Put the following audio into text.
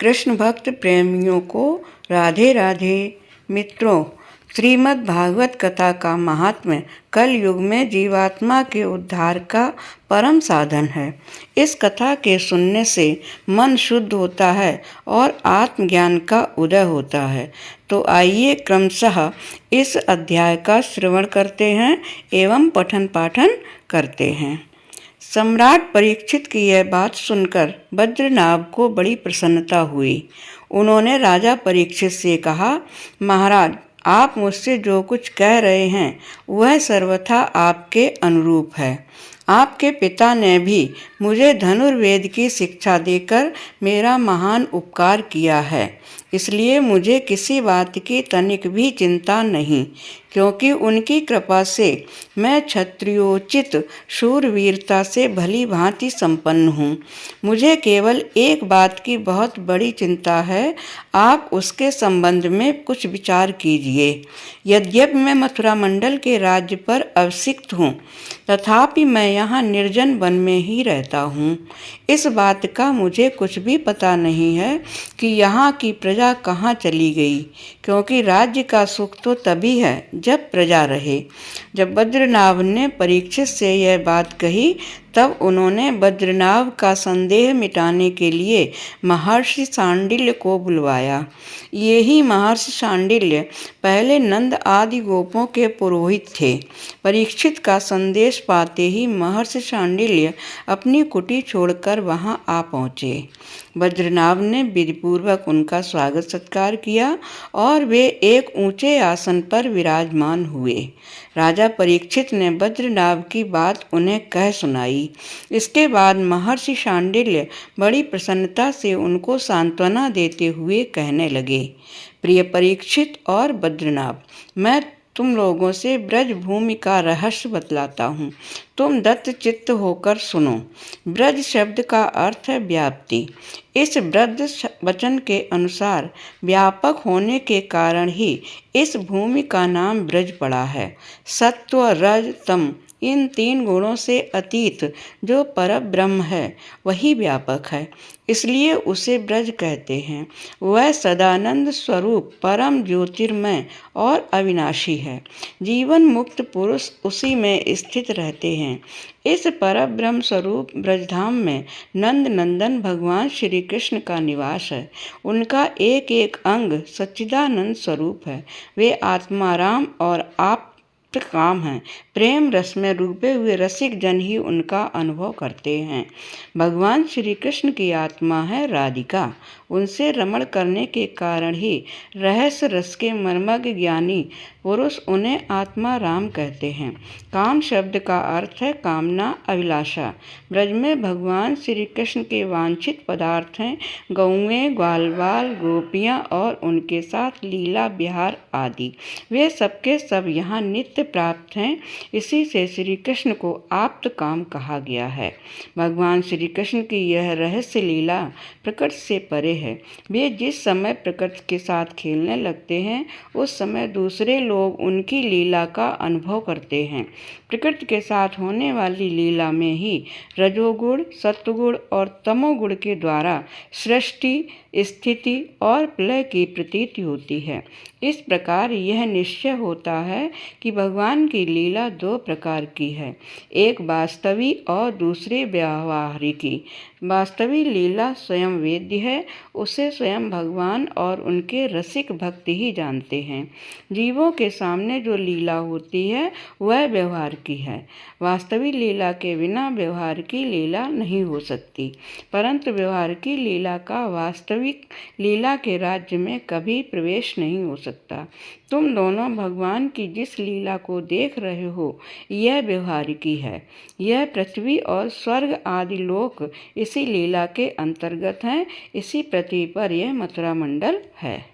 कृष्ण भक्त प्रेमियों को राधे राधे। मित्रों, श्रीमद् भागवत कथा का महात्म्य कल युग में जीवात्मा के उद्धार का परम साधन है। इस कथा के सुनने से मन शुद्ध होता है और आत्मज्ञान का उदय होता है। तो आइए क्रमशः इस अध्याय का श्रवण करते हैं एवं पठन पाठन करते हैं। सम्राट परीक्षित की यह बात सुनकर बद्रीनाथ को बड़ी प्रसन्नता हुई। उन्होंने राजा परीक्षित से कहा, महाराज, आप मुझसे जो कुछ कह रहे हैं वह सर्वथा आपके अनुरूप है। आपके पिता ने भी मुझे धनुर्वेद की शिक्षा देकर मेरा महान उपकार किया है, इसलिए मुझे किसी बात की तनिक भी चिंता नहीं, क्योंकि उनकी कृपा से मैं क्षत्रियोचित शूरवीरता से भली भांति संपन्न हूँ। मुझे केवल एक बात की बहुत बड़ी चिंता है, आप उसके संबंध में कुछ विचार कीजिए। यद्यपि मैं मथुरा मंडल के राज्य पर अभिषिक्त हूँ, तथापि मैं यहाँ निर्जन वन में ही रहता हूँ। इस बात का मुझे कुछ भी पता नहीं है कि यहाँ की प्रजा कहाँ चली गई, क्योंकि राज्य का सुख तो तभी है जब प्रजा रहे। जब बद्रीनाथ ने परीक्षित से यह बात कही, तब उन्होंने बद्रीनाथ का संदेह मिटाने के लिए महर्षि शांडिल्य को बुलवाया। ये ही महर्षि शांडिल्य पहले नंद आदि गोपों के पुरोहित थे। परीक्षित का संदेश पाते ही महर्षि शांडिल्य अपनी कुटी छोड़कर वहां आ पहुँचे। बद्रीनाथ ने विधिपूर्वक उनका स्वागत सत्कार किया और वे एक ऊंचे आसन पर विराजमान हुए। राजा परीक्षित ने बद्रीनाथ की बात उन्हें कह सुनाई। इसके बाद महर्षि शांडिल्य बड़ी प्रसन्नता से उनको सांत्वना देते हुए कहने लगे, प्रिय परीक्षित और बद्रीनाथ, मैं तुम लोगों से ब्रज भूमि का रहस्य बतलाता हूँ, तुम दत्त चित्त होकर सुनो। ब्रज शब्द का अर्थ है व्याप्ति। इस ब्रज वचन के अनुसार व्यापक होने के कारण ही इस भूमि का नाम ब्रज पड़ा है। सत्व, रज, तम, इन तीन गुणों से अतीत जो पर ब्रह्म है वही व्यापक है, इसलिए उसे ब्रज कहते हैं। वह सदानंद स्वरूप परम ज्योतिर्मय और अविनाशी है। जीवन मुक्त पुरुष उसी में स्थित रहते हैं। इस पर ब्रह्म स्वरूप ब्रजधाम में नंद नंदन भगवान श्री कृष्ण का निवास है। उनका एक एक अंग सच्चिदानंद स्वरूप है। वे आत्माराम और आप काम हैं। प्रेम रस में डूबे हुए रसिक जन ही उनका अनुभव करते हैं। भगवान श्री कृष्ण की आत्मा है राधिका। उनसे रमण करने के कारण ही रहस्य रस के मर्मज्ञ ज्ञानी पुरुष उन्हें आत्मा राम कहते हैं। काम शब्द का अर्थ है कामना, अभिलाषा। ब्रज में भगवान श्री कृष्ण के वांछित पदार्थ हैं गौएं, ग्वाल बाल, गोपियाँ और उनके साथ लीला विहार आदि। वे सबके सब यहाँ नित्य प्राप्त हैं। इसी से श्री कृष्ण को आप्त काम कहा गया है। भगवान श्री कृष्ण की यह रहस्य लीला प्रकृति से परे है। वे जिस समय प्रकृति के साथ खेलने लगते हैं, उस समय दूसरे लोग उनकी लीला का अनुभव करते हैं। प्रकृति के साथ होने वाली लीला में ही रजोगुण, सत्वगुण और तमोगुण के द्वारा सृष्टि, स्थिति और प्रलय की प्रतीति होती है। इस प्रकार यह निश्चय होता है कि भगवान की लीला दो प्रकार की है, एक वास्तविक और दूसरी व्यावहारिकी। वास्तविक लीला स्वयं वेद्य है, उसे स्वयं भगवान और उनके रसिक भक्त ही जानते हैं। जीवों के सामने जो लीला होती है वह व्यवहार की है। वास्तविक लीला के बिना व्यवहार की लीला नहीं हो सकती, परंतु व्यवहार की लीला का वास्तविक लीला के राज्य में कभी प्रवेश नहीं हो सकता। तुम दोनों भगवान की जिस लीला को देख रहे हो, यह व्यवहारिकी है। यह पृथ्वी और स्वर्ग आदि लोक इसी लीला के अंतर्गत हैं। इसी पृथ्वी पर यह मथुरा मंडल है।